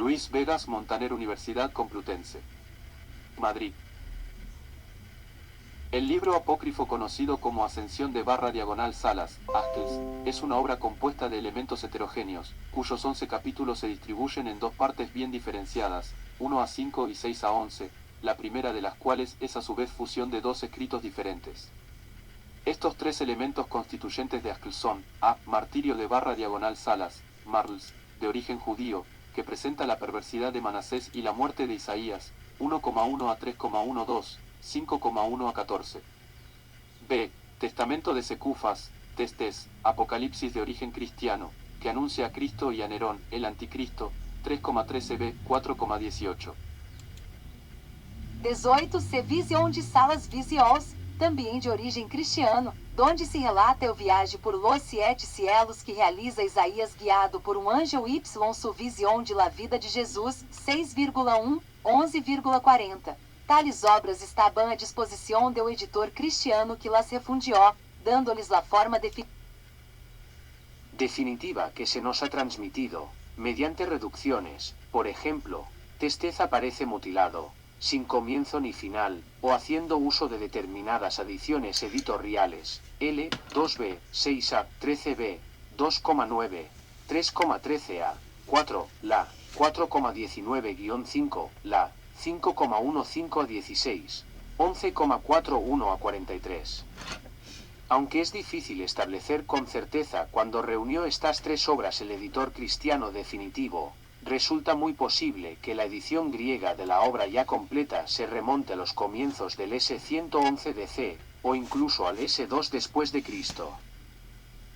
Luis Vegas Montaner, Universidad Complutense. Madrid. El libro apócrifo conocido como Ascensión de Salas, Ascles, es una obra compuesta de elementos heterogéneos, cuyos 11 capítulos se distribuyen en dos partes bien diferenciadas, 1 a 5 y 6 a 11, la primera de las cuales es a su vez fusión de dos escritos diferentes. Estos tres elementos constituyentes de Ascles son: A. Martirio de Salas, Marls, de origen judío, que presenta la perversidad de Manasés y la muerte de Isaías, 1,1 a 3,12, 5,1 a 14. B. Testamento de Secufas, Testes, Apocalipsis de origen cristiano, que anuncia a Cristo y a Nerón, el anticristo, 3,13b, 4,18. 18c Vision de Salas Visuals, também de origem cristiano, donde se relata a viagem por los siete cielos que realiza Isaías guiado por um anjo y su vision de la vida de Jesus, 6,1, 11,40. Tales obras estaban à disposição do editor cristiano que las refundió, dando-lhes la forma definitiva que se nos ha transmitido, mediante reducciones, por ejemplo, Testés aparece mutilado, sin comienzo ni final, o haciendo uso de determinadas adiciones editoriales, L, 2b, 6a, 13b, 2,9, 3,13a, 4, la, 4,19-5, la, 5,15 a 16, 11,41 a 43. Aunque es difícil establecer con certeza cuándo reunió estas tres obras el editor cristiano definitivo, resulta muy posible que la edición griega de la obra ya completa se remonte a los comienzos del S111 DC, o incluso al S2 después de Cristo.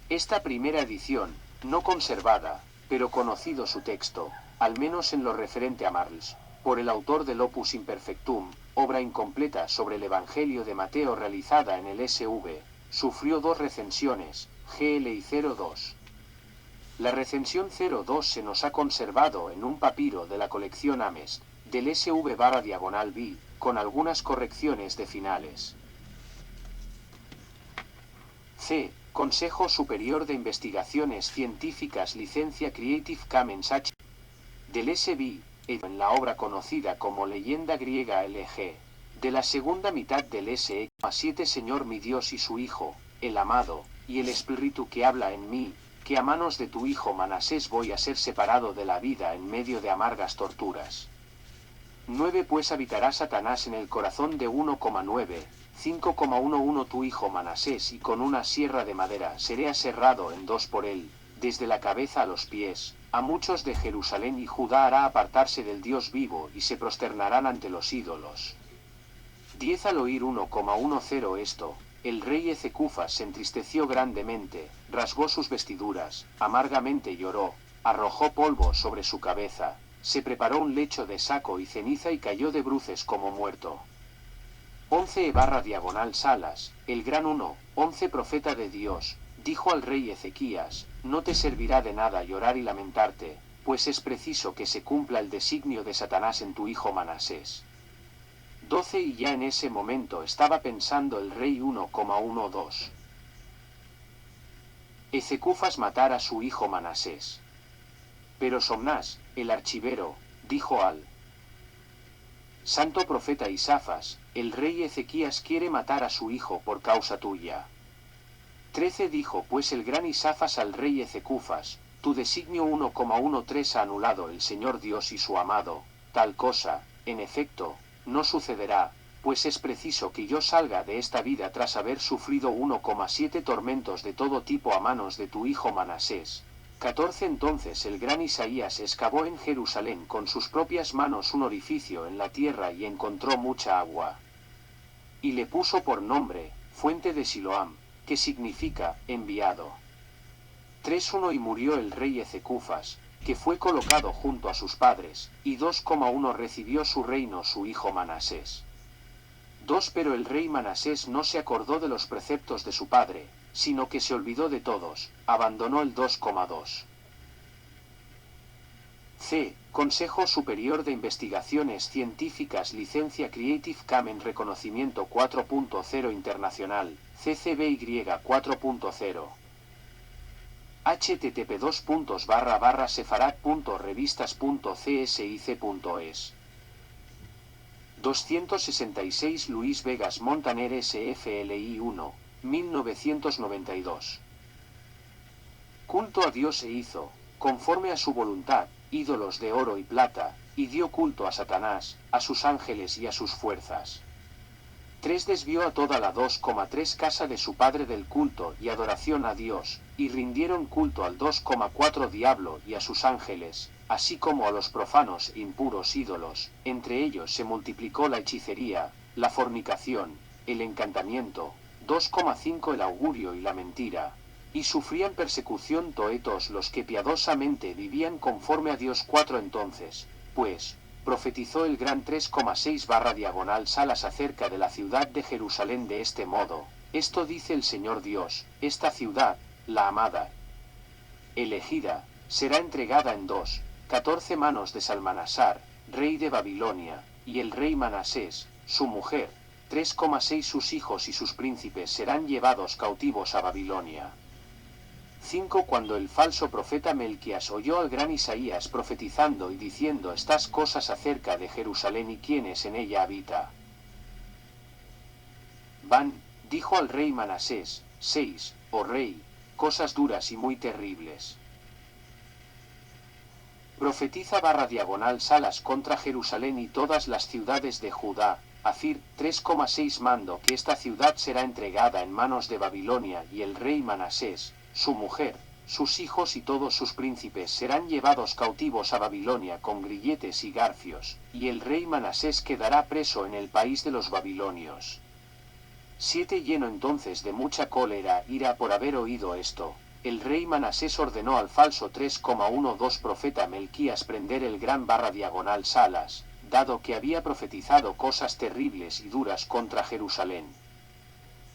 Esta primera edición, no conservada, pero conocido su texto, al menos en lo referente a Marls, por el autor del Opus Imperfectum, obra incompleta sobre el Evangelio de Mateo realizada en el SV, sufrió dos recensiones, GL y 02. La recensión 02 se nos ha conservado en un papiro de la colección Ames, del SV/B, con algunas correcciones de finales. C. Consejo Superior de Investigaciones Científicas Licencia Creative Commons H. Del SB, en la obra conocida como Leyenda Griega LG, de la segunda mitad del SE7 Señor mi Dios y su Hijo, el amado, y el Espíritu que habla en mí, que a manos de tu hijo Manasés voy a ser separado de la vida en medio de amargas torturas. 9 Pues habitará Satanás en el corazón de 1,9, 5,11 tu hijo Manasés y con una sierra de madera seré aserrado en dos por él, desde la cabeza a los pies, a muchos de Jerusalén y Judá hará apartarse del Dios vivo y se prosternarán ante los ídolos. 10 Al oír 1,10 esto, el rey Ezecufas se entristeció grandemente, rasgó sus vestiduras, amargamente lloró, arrojó polvo sobre su cabeza, se preparó un lecho de saco y ceniza y cayó de bruces como muerto. 11/Salas, el gran 11 profeta de Dios, dijo al rey Ezequías, no te servirá de nada llorar y lamentarte, pues es preciso que se cumpla el designio de Satanás en tu hijo Manasés. 12 Y ya en ese momento estaba pensando el rey 1,12. Ezecufas matar a su hijo Manasés. Pero Somnás, el archivero, dijo al santo profeta Isafas, el rey Ezequías quiere matar a su hijo por causa tuya. 13 Dijo pues el gran Isafas al rey Ezecufas, tu designio 1,13 ha anulado el Señor Dios y su amado, tal cosa, en efecto, no sucederá, pues es preciso que yo salga de esta vida tras haber sufrido 1,7 tormentos de todo tipo a manos de tu hijo Manasés. 14 Entonces el gran Isaías excavó en Jerusalén con sus propias manos un orificio en la tierra y encontró mucha agua. Y le puso por nombre, fuente de Siloam, que significa, enviado. 3:1 Y murió el rey Ezecufas, que fue colocado junto a sus padres, y 2,1 recibió su reino su hijo Manasés. 2 Pero el rey Manasés no se acordó de los preceptos de su padre, sino que se olvidó de todos, abandonó el 2,2. C. Consejo Superior de Investigaciones Científicas Licencia Creative Commons Reconocimiento 4.0 Internacional, CCBY 4.0. http://sefarad.revistas.csic.es 266 Luis Vegas Montaner SFLI 1, 1992. Culto a Dios e hizo, conforme a su voluntad, ídolos de oro y plata, y dio culto a Satanás, a sus ángeles y a sus fuerzas. 3 Desvió a toda la 2,3 casa de su padre del culto y adoración a Dios, y rindieron culto al 2,4 diablo y a sus ángeles, así como a los profanos e impuros ídolos. Entre ellos se multiplicó la hechicería, la fornicación, el encantamiento, 2,5 el augurio y la mentira, y sufrían persecución todos los que piadosamente vivían conforme a Dios. 4 Entonces, pues, profetizó el gran 3,6/Salas acerca de la ciudad de Jerusalén de este modo: esto dice el Señor Dios, esta ciudad, la amada, elegida, será entregada en 14 manos de Salmanasar, rey de Babilonia, y el rey Manasés, su mujer, 3,6 sus hijos y sus príncipes serán llevados cautivos a Babilonia. 5 Cuando el falso profeta Melquías oyó al gran Isaías profetizando y diciendo estas cosas acerca de Jerusalén y quienes en ella habita, dijo al rey Manasés: 6 Oh rey, cosas duras y muy terribles. Profetiza /Salas contra Jerusalén y todas las ciudades de Judá, Afir, 3,6 Mando que esta ciudad será entregada en manos de Babilonia y el rey Manasés, su mujer, sus hijos y todos sus príncipes serán llevados cautivos a Babilonia con grilletes y garfios, y el rey Manasés quedará preso en el país de los babilonios. 7 Lleno entonces de mucha cólera, ira por haber oído esto, el rey Manasés ordenó al falso 3,12 profeta Melquías prender el gran /Salas, dado que había profetizado cosas terribles y duras contra Jerusalén.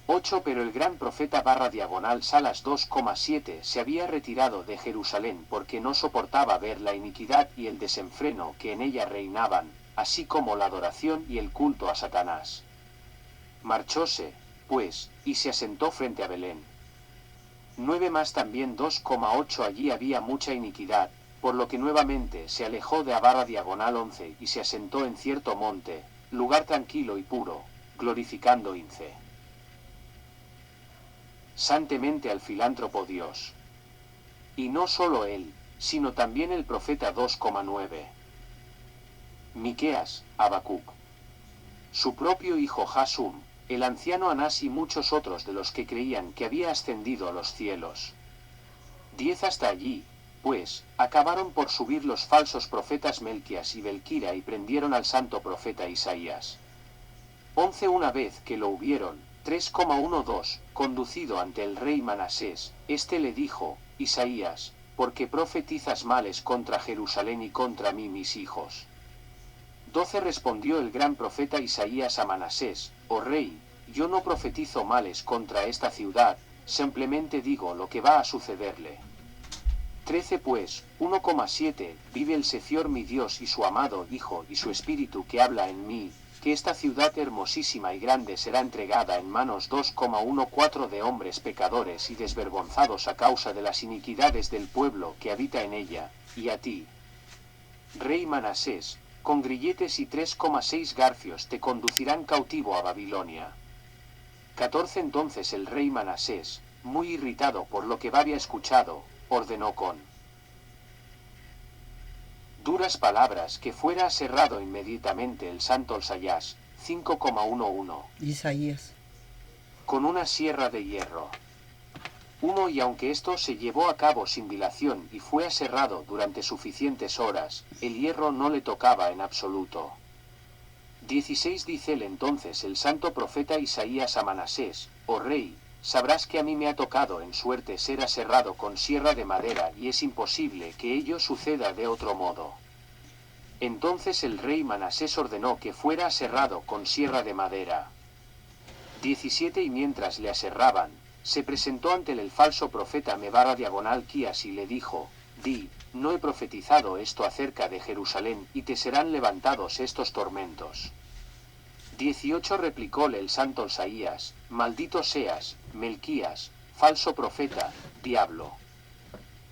8 Pero el gran profeta /Salas 2,7 se había retirado de Jerusalén porque no soportaba ver la iniquidad y el desenfreno que en ella reinaban, así como la adoración y el culto a Satanás. Marchóse, pues, y se asentó frente a Belén. 9 Más también 2,8 Allí había mucha iniquidad, por lo que nuevamente se alejó de /11 y se asentó en cierto monte, lugar tranquilo y puro, glorificando Ince. Santemente al filántropo Dios. Y no solo él, sino también el profeta 2,9. Miqueas, Habacuc. Su propio hijo Jasum, el anciano Anás y muchos otros de los que creían que había ascendido a los cielos. 10 Hasta allí, pues, acabaron por subir los falsos profetas Melquías y Belquira y prendieron al santo profeta Isaías. 11 Una vez que lo hubieron, 3,12, conducido ante el rey Manasés, éste le dijo: Isaías, ¿por qué profetizas males contra Jerusalén y contra mí mis hijos? 12 Respondió el gran profeta Isaías a Manasés: Oh rey, yo no profetizo males contra esta ciudad, simplemente digo lo que va a sucederle. 13 Pues, 1,7, vive el Señor mi Dios y su amado Hijo y su Espíritu que habla en mí, que esta ciudad hermosísima y grande será entregada en manos 2,14 de hombres pecadores y desvergonzados a causa de las iniquidades del pueblo que habita en ella, y a ti, rey Manasés, con grilletes y 3,6 garfios te conducirán cautivo a Babilonia. 14 Entonces el rey Manasés, muy irritado por lo que había escuchado, ordenó con duras palabras que fuera aserrado inmediatamente el santo Isaías, 5,11. Isaías. Con una sierra de hierro. 1 Y aunque esto se llevó a cabo sin dilación y fue aserrado durante suficientes horas, el hierro no le tocaba en absoluto. 16 Dícele entonces el santo profeta Isaías a Manasés: Oh rey, sabrás que a mí me ha tocado en suerte ser aserrado con sierra de madera y es imposible que ello suceda de otro modo. Entonces el rey Manasés ordenó que fuera aserrado con sierra de madera. 17 Y mientras le aserraban, se presentó ante él el falso profeta Quías y le dijo: Di, no he profetizado esto acerca de Jerusalén y te serán levantados estos tormentos. 18 Replicóle el santo Isaías: Maldito seas, Melquías, falso profeta, diablo.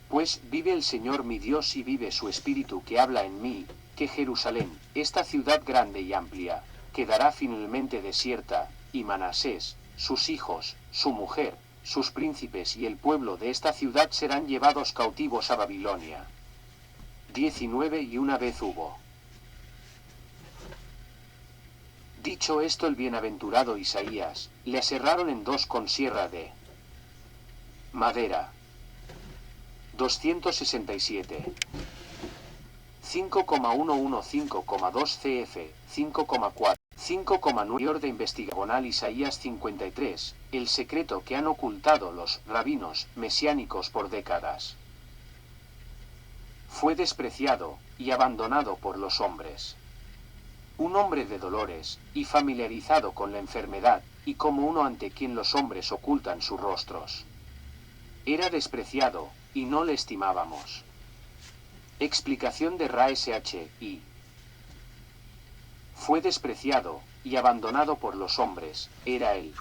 Pues vive el Señor mi Dios y vive su Espíritu que habla en mí, que Jerusalén, esta ciudad grande y amplia, quedará finalmente desierta, y Manasés, sus hijos, su mujer, sus príncipes y el pueblo de esta ciudad serán llevados cautivos a Babilonia. 19 Y una vez hubo dicho esto el bienaventurado Isaías, le aserraron en dos con sierra de madera. 267. 5,115,2 cf, 5,4, 5,9 de investigación Isaías 53, el secreto que han ocultado los rabinos mesiánicos por décadas. Fue despreciado y abandonado por los hombres. Un hombre de dolores, y familiarizado con la enfermedad, y como uno ante quien los hombres ocultan sus rostros. Era despreciado, y no le estimábamos. Explicación de RASHI. Fue despreciado, y abandonado por los hombres, era él.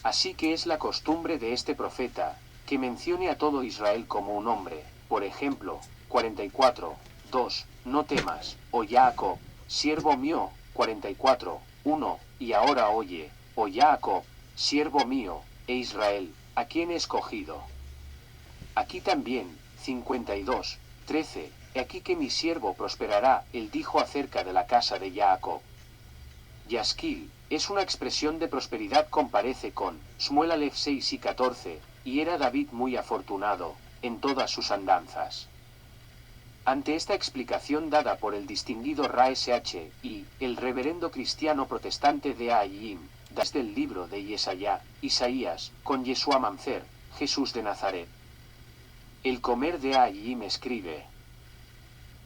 Así que es la costumbre de este profeta, que mencione a todo Israel como un hombre, por ejemplo, 44, 2, no temas, oh Jacob, siervo mío, 44, 1, y ahora oye, oh Jacob, siervo mío, e Israel, a quien he escogido. Aquí también, 52, 13, he aquí que mi siervo prosperará, él dijo acerca de la casa de Jacob. Yasquil, es una expresión de prosperidad comparece con, Shmuel Aleph 6 y 14, y era David muy afortunado, en todas sus andanzas. Ante esta explicación dada por el distinguido RASHI, el reverendo cristiano protestante de Ayim, desde el libro de Isaías, con Yeshua Mamzer, Jesús de Nazaret. El Comer de Ayim escribe: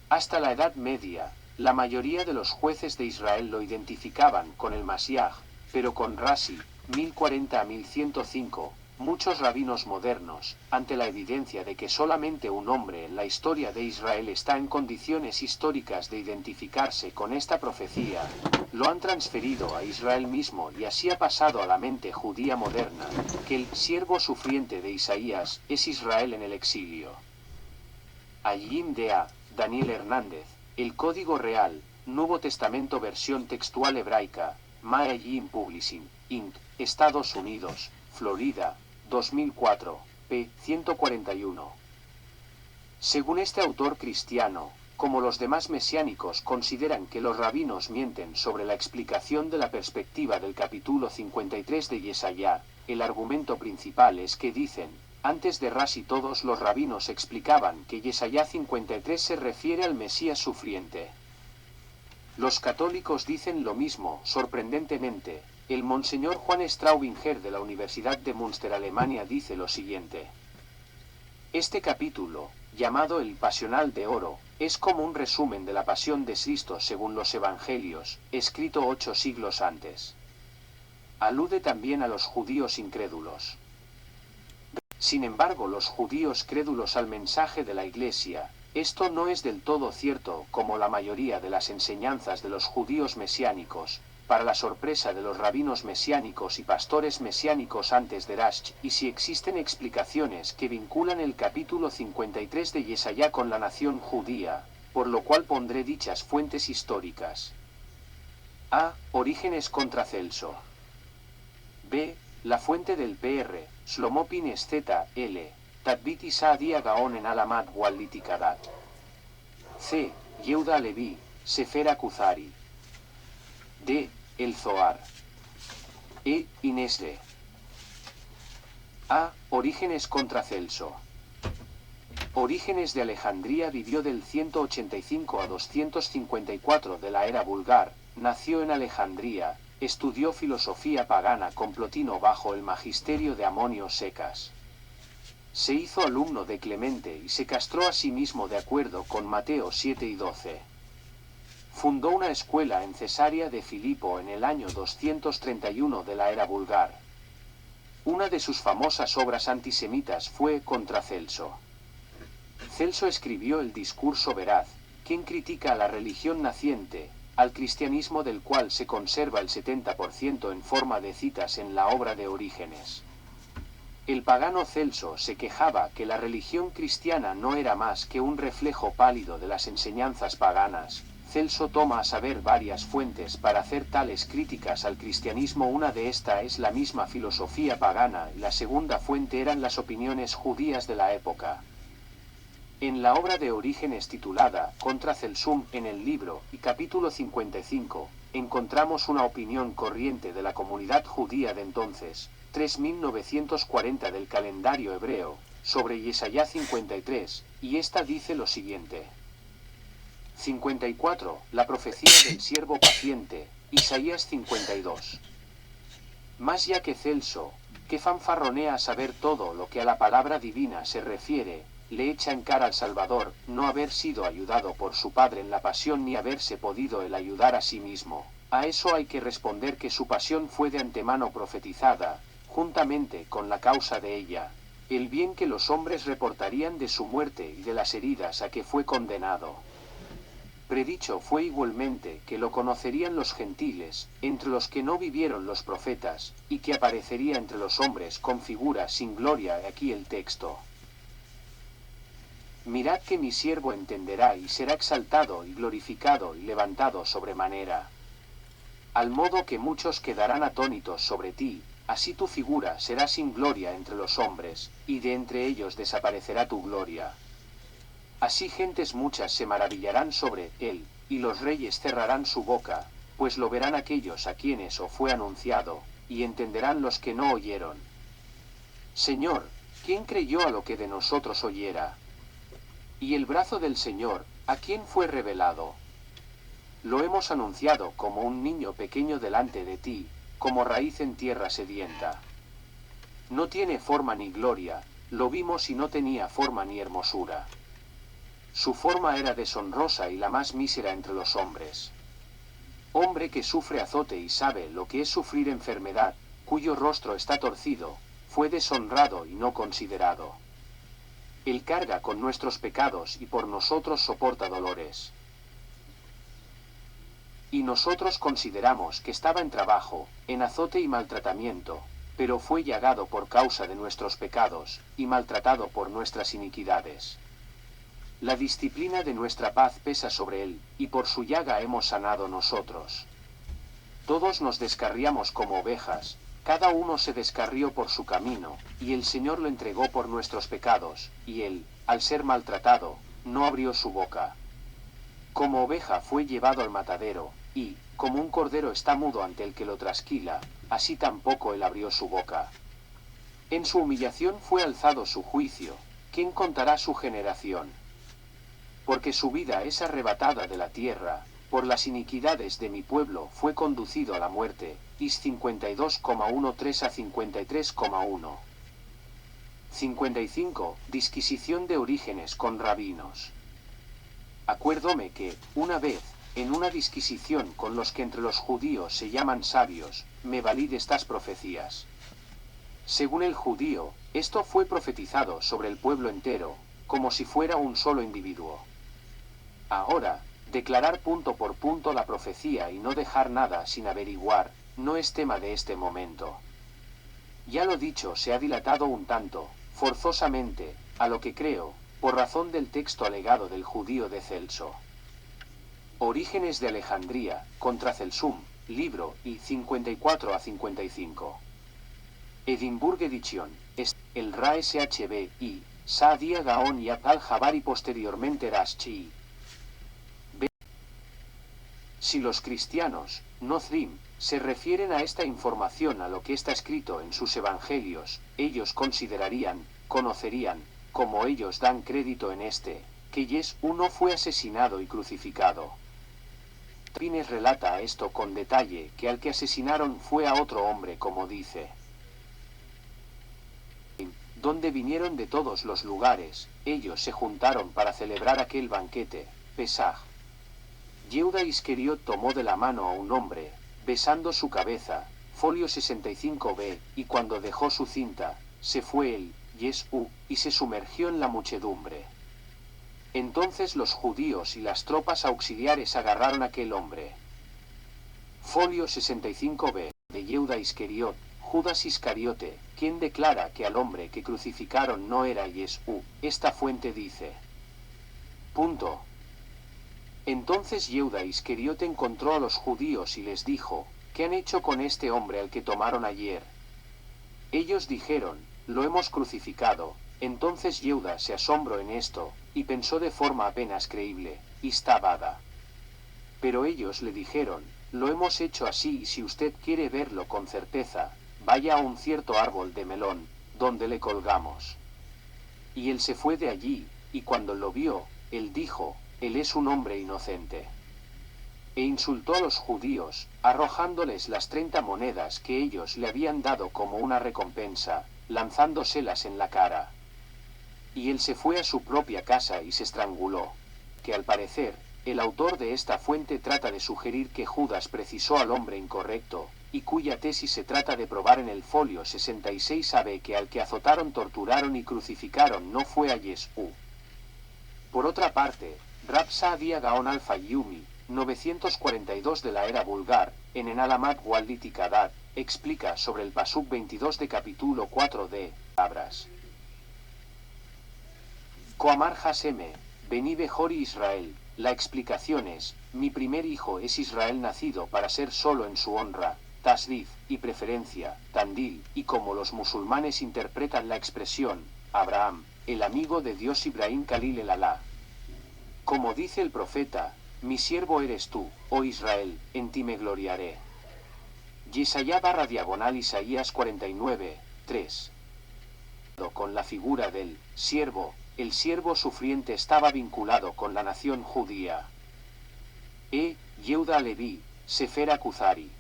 hasta la Edad Media, la mayoría de los jueces de Israel lo identificaban con el Mashiach, pero con Rashi, 1040 a 1105, muchos rabinos modernos, ante la evidencia de que solamente un hombre en la historia de Israel está en condiciones históricas de identificarse con esta profecía, lo han transferido a Israel mismo y así ha pasado a la mente judía moderna, que el siervo sufriente de Isaías es Israel en el exilio. Ayim de A. Daniel Hernández, el Código Real, Nuevo Testamento versión textual hebraica, Ayim Publishing, Inc., Estados Unidos, Florida, 2004, p. 141. Según este autor cristiano, como los demás mesiánicos consideran que los rabinos mienten sobre la explicación de la perspectiva del capítulo 53 de Yesaya, el argumento principal es que dicen, antes de Rashi todos los rabinos explicaban que Yesaya 53 se refiere al Mesías sufriente. Los católicos dicen lo mismo, sorprendentemente. El Monseñor Juan Straubinger de la Universidad de Münster, Alemania, dice lo siguiente. Este capítulo, llamado el Pasional de Oro, es como un resumen de la pasión de Cristo según los Evangelios, escrito 8 siglos antes. Alude también a los judíos incrédulos. Sin embargo, los judíos crédulos al mensaje de la Iglesia, esto no es del todo cierto, como la mayoría de las enseñanzas de los judíos mesiánicos, para la sorpresa de los rabinos mesiánicos y pastores mesiánicos antes de Rash, y si existen explicaciones que vinculan el capítulo 53 de Yesaya con la nación judía, por lo cual pondré dichas fuentes históricas. A. Orígenes contra Celso. B. La fuente del PR, Shlomo Pines Z. L. Tadbit Isaadia Gaon en Alamat Walitikadat. C. Yehuda Levi, Sefer Kuzari. D. El Zohar. E. Inesre. A. Orígenes contra Celso. Orígenes de Alejandría vivió del 185 a 254 de la era vulgar, nació en Alejandría, estudió filosofía pagana con Plotino bajo el magisterio de Amonio Secas. Se hizo alumno de Clemente y se castró a sí mismo de acuerdo con Mateo 7 y 12. Fundó una escuela en Cesarea de Filipo en el año 231 de la era vulgar. Una de sus famosas obras antisemitas fue contra Celso. Celso escribió el Discurso Veraz, quien critica a la religión naciente, al cristianismo del cual se conserva el 70% en forma de citas en la obra de Orígenes. El pagano Celso se quejaba que la religión cristiana no era más que un reflejo pálido de las enseñanzas paganas. Celso toma a saber varias fuentes para hacer tales críticas al cristianismo. Una de estas es la misma filosofía pagana y la segunda fuente eran las opiniones judías de la época. En la obra de Orígenes titulada Contra Celsum en el libro y capítulo 55, encontramos una opinión corriente de la comunidad judía de entonces, 3940 del calendario hebreo, sobre Yesayá 53, y esta dice lo siguiente. 54. La profecía del siervo paciente, Isaías 52. Más ya que Celso, que fanfarronea a saber todo lo que a la palabra divina se refiere, le echa en cara al Salvador no haber sido ayudado por su Padre en la pasión ni haberse podido él ayudar a sí mismo. A eso hay que responder que su pasión fue de antemano profetizada, juntamente con la causa de ella, el bien que los hombres reportarían de su muerte y de las heridas a que fue condenado. Predicho fue igualmente que lo conocerían los gentiles, entre los que no vivieron los profetas, y que aparecería entre los hombres con figura sin gloria. Aquí el texto. Mirad que mi siervo entenderá y será exaltado y glorificado y levantado sobremanera. Al modo que muchos quedarán atónitos sobre ti, así tu figura será sin gloria entre los hombres, y de entre ellos desaparecerá tu gloria. Así gentes muchas se maravillarán sobre él, y los reyes cerrarán su boca, pues lo verán aquellos a quienes o fue anunciado, y entenderán los que no oyeron. Señor, ¿quién creyó a lo que de nosotros oyera? Y el brazo del Señor, ¿a quién fue revelado? Lo hemos anunciado como un niño pequeño delante de ti, como raíz en tierra sedienta. No tiene forma ni gloria, lo vimos y no tenía forma ni hermosura. Su forma era deshonrosa y la más mísera entre los hombres. Hombre que sufre azote y sabe lo que es sufrir enfermedad, cuyo rostro está torcido, fue deshonrado y no considerado. Él carga con nuestros pecados y por nosotros soporta dolores. Y nosotros consideramos que estaba en trabajo, en azote y maltratamiento, pero fue llagado por causa de nuestros pecados, y maltratado por nuestras iniquidades. La disciplina de nuestra paz pesa sobre él, y por su llaga hemos sanado nosotros. Todos nos descarriamos como ovejas, cada uno se descarrió por su camino, y el Señor lo entregó por nuestros pecados, y él, al ser maltratado, no abrió su boca. Como oveja fue llevado al matadero, y, como un cordero está mudo ante el que lo trasquila, así tampoco él abrió su boca. En su humillación fue alzado su juicio, ¿quién contará su generación? Porque su vida es arrebatada de la tierra, por las iniquidades de mi pueblo fue conducido a la muerte. Is 52,13 a 53,1. 55. Disquisición de Orígenes con rabinos. Acuérdome que, una vez, en una disquisición con los que entre los judíos se llaman sabios, me valí de estas profecías. Según el judío, esto fue profetizado sobre el pueblo entero, como si fuera un solo individuo. Ahora, declarar punto por punto la profecía y no dejar nada sin averiguar, no es tema de este momento. Ya lo dicho se ha dilatado un tanto, forzosamente, a lo que creo, por razón del texto alegado del judío de Celso. Orígenes de Alejandría, contra Celsum, libro, y 54 a 55. Edinburgh Edition, el Ra SHB, y, Saadia Gaon y Atal Jabari posteriormente Rashi. Si los cristianos, Nothrim, se refieren a esta información a lo que está escrito en sus evangelios, ellos considerarían, conocerían, como ellos dan crédito en que Jesús no fue asesinado y crucificado. Pines relata esto con detalle, que al que asesinaron fue a otro hombre como dice. Donde vinieron de todos los lugares, ellos se juntaron para celebrar aquel banquete, Pesaj. Yehuda Isqueriot tomó de la mano a un hombre, besando su cabeza, folio 65b, y cuando dejó su cinta, se fue él, Jesús, y se sumergió en la muchedumbre. Entonces los judíos y las tropas auxiliares agarraron a aquel hombre. Folio 65b, de Yehuda Isqueriot, Judas Iscariote, quien declara que al hombre que crucificaron no era Yeshú. Esta fuente dice. Punto. Entonces Yehuda Iscariote encontró a los judíos y les dijo, ¿qué han hecho con este hombre al que tomaron ayer? Ellos dijeron, lo hemos crucificado. Entonces Yehuda se asombró en esto, y pensó de forma apenas creíble, Istabada. Pero ellos le dijeron, lo hemos hecho así y si usted quiere verlo con certeza, vaya a un cierto árbol de melón, donde le colgamos. Y él se fue de allí, y cuando lo vio, él dijo, él es un hombre inocente. E insultó a los judíos, arrojándoles las 30 monedas que ellos le habían dado como una recompensa, lanzándoselas en la cara. Y él se fue a su propia casa y se estranguló. Que al parecer, el autor de esta fuente trata de sugerir que Judas precisó al hombre incorrecto, y cuya tesis se trata de probar en el folio 66 AB que al que azotaron, torturaron y crucificaron no fue a Yeshú. Por otra parte, Rab Saadia Gaon al-Fayyumi, 942 de la era vulgar, en Enalamat Walditikadat, explica sobre el Pasuk 22 de capítulo 4 de Abras. Koamar Haseme, Beni Behori Israel, la explicación es, mi primer hijo es Israel nacido para ser solo en su honra, tasdif, y preferencia, tandil, y como los musulmanes interpretan la expresión, Abraham, el amigo de Dios Ibrahim Khalil el Alá. Como dice el profeta, mi siervo eres tú, oh Israel, en ti me gloriaré. Yesaya / Isaías 49, 3. Con la figura del siervo, el siervo sufriente estaba vinculado con la nación judía. Yehuda Leví, Sefer HaKuzari.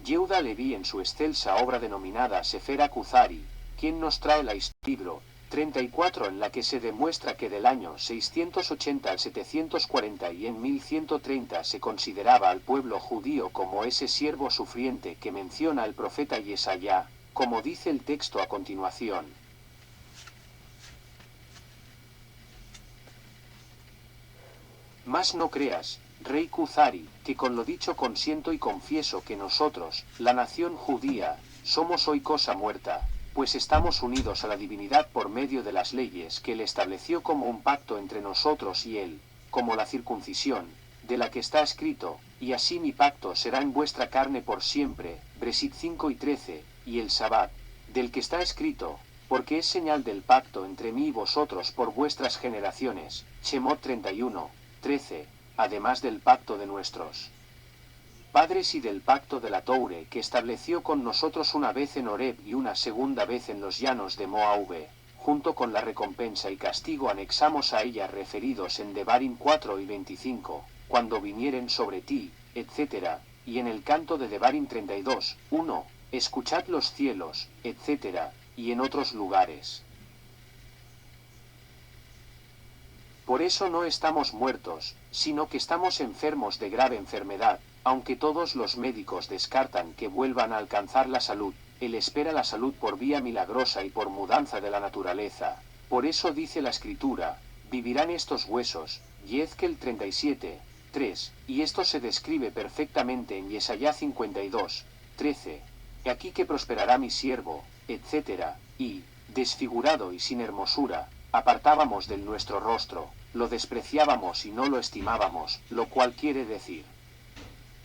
Yehuda Leví en su excelsa obra denominada Sefer HaKuzari, quien nos trae la libro 34 en la que se demuestra que del año 680 al 740 y en 1130 se consideraba al pueblo judío como ese siervo sufriente que menciona el profeta Yesaya, como dice el texto a continuación. Mas no creas, rey Kuzari, que con lo dicho consiento y confieso que nosotros, la nación judía, somos hoy cosa muerta, pues estamos unidos a la divinidad por medio de las leyes que él estableció como un pacto entre nosotros y él, como la circuncisión, de la que está escrito, y así mi pacto será en vuestra carne por siempre, Bresit 5 y 13, y el Sabbat, del que está escrito, porque es señal del pacto entre mí y vosotros por vuestras generaciones, Shemot 31, 13, además del pacto de nuestros padres y del pacto de la Toure que estableció con nosotros una vez en Horeb y una segunda vez en los llanos de Moaube, junto con la recompensa y castigo anexamos a ella referidos en Devarim 4 y 25, cuando vinieren sobre ti, etc., y en el canto de Devarim 32, 1, escuchad los cielos, etc., y en otros lugares. Por eso no estamos muertos, sino que estamos enfermos de grave enfermedad, aunque todos los médicos descartan que vuelvan a alcanzar la salud, él espera la salud por vía milagrosa y por mudanza de la naturaleza. Por eso dice la Escritura, vivirán estos huesos, Yezkel 37, 3, y esto se describe perfectamente en Yesaya 52, 13, he aquí que prosperará mi siervo, etc., y, desfigurado y sin hermosura, apartábamos del nuestro rostro, lo despreciábamos y no lo estimábamos, lo cual quiere decir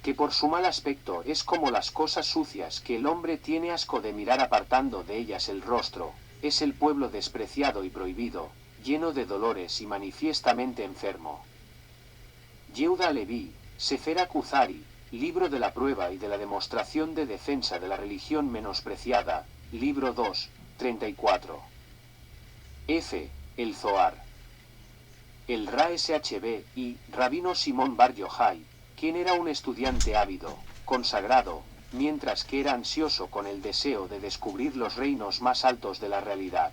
que por su mal aspecto es como las cosas sucias que el hombre tiene asco de mirar apartando de ellas el rostro, es el pueblo despreciado y prohibido, lleno de dolores y manifiestamente enfermo. Yehuda Leví, Sefer HaKuzari, libro de la prueba y de la demostración de defensa de la religión menospreciada, libro 2, 34. El Zohar. El Ra Shb y Rabino Simón Bar Yochai, quien era un estudiante ávido, consagrado, mientras que era ansioso con el deseo de descubrir los reinos más altos de la realidad.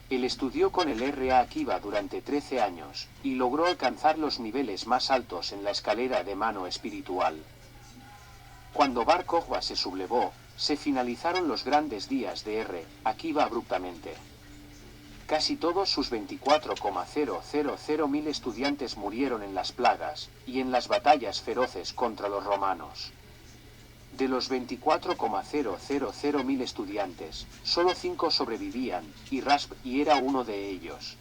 Él estudió con el R.A. Akiva durante 13 años, y logró alcanzar los niveles más altos en la escalera de mano espiritual. Cuando Bar Kokhba se sublevó, se finalizaron los grandes días de R. Akiva abruptamente. Casi todos sus 24,000 estudiantes murieron en las plagas, y en las batallas feroces contra los romanos. De los 24,000 estudiantes, solo 5 sobrevivían, y Rasb era uno de ellos.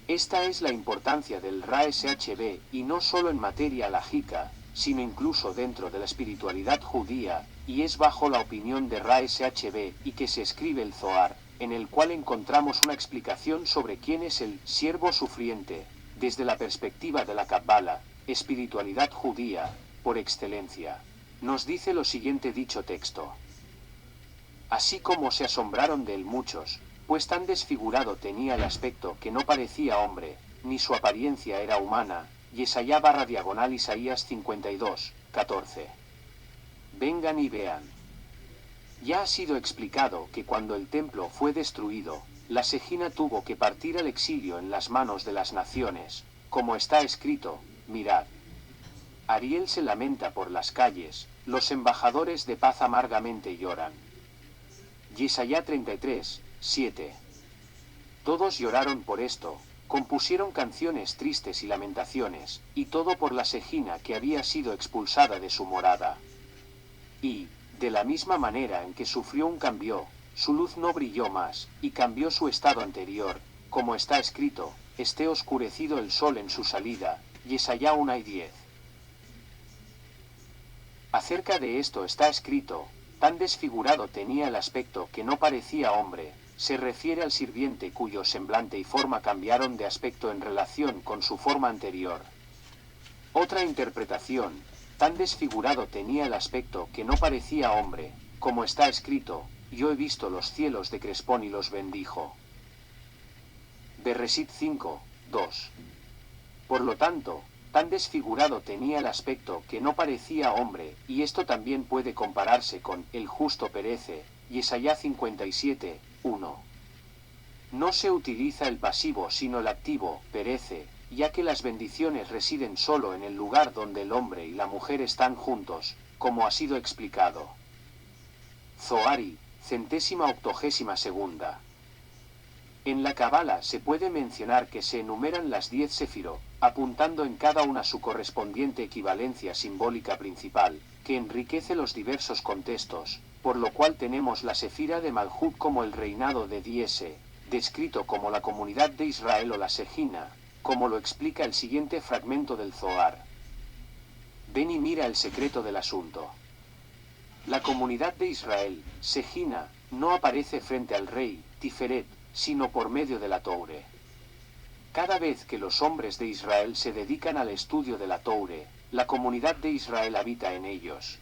Esta es la importancia del RASHB, y no solo en materia halaghica, sino incluso dentro de la espiritualidad judía, y es bajo la opinión de RASHB y que se escribe el Zohar, en el cual encontramos una explicación sobre quién es el siervo sufriente, desde la perspectiva de la Kabbalah, espiritualidad judía, por excelencia. Nos dice lo siguiente dicho texto. Así como se asombraron de él muchos, pues tan desfigurado tenía el aspecto que no parecía hombre, ni su apariencia era humana. Yesaya/Isaías 52, 14. Vengan y vean. Ya ha sido explicado que cuando el templo fue destruido, la Shejina tuvo que partir al exilio en las manos de las naciones, como está escrito, mirad. Ariel se lamenta por las calles, los embajadores de paz amargamente lloran. Yesaya 33, 7. Todos lloraron por esto, compusieron canciones tristes y lamentaciones, y todo por la Shejina que había sido expulsada de su morada. Y, de la misma manera en que sufrió un cambio, su luz no brilló más, y cambió su estado anterior, como está escrito, esté oscurecido el sol en su salida, Yesaya 1 y 10. Acerca de esto está escrito, tan desfigurado tenía el aspecto que no parecía hombre, se refiere al sirviente cuyo semblante y forma cambiaron de aspecto en relación con su forma anterior. Otra interpretación, tan desfigurado tenía el aspecto que no parecía hombre, como está escrito, yo he visto los cielos de Crespón y los bendijo. Bereshit 5, 2. Por lo tanto, tan desfigurado tenía el aspecto que no parecía hombre, y esto también puede compararse con el justo perece, Yesaya 57, 1. No se utiliza el pasivo sino el activo, perece, ya que las bendiciones residen solo en el lugar donde el hombre y la mujer están juntos, como ha sido explicado. Zohari, 182. En la Kabbalah se puede mencionar que se enumeran las 10 sefirot, apuntando en cada una su correspondiente equivalencia simbólica principal, que enriquece los diversos contextos, por lo cual tenemos la sefira de Malhut como el reinado de Diese, descrito como la comunidad de Israel o la Shejina, como lo explica el siguiente fragmento del Zohar. Ven y mira el secreto del asunto. La comunidad de Israel, Shejina, no aparece frente al rey, Tiferet, sino por medio de la Toure. Cada vez que los hombres de Israel se dedican al estudio de la Toure, la comunidad de Israel habita en ellos.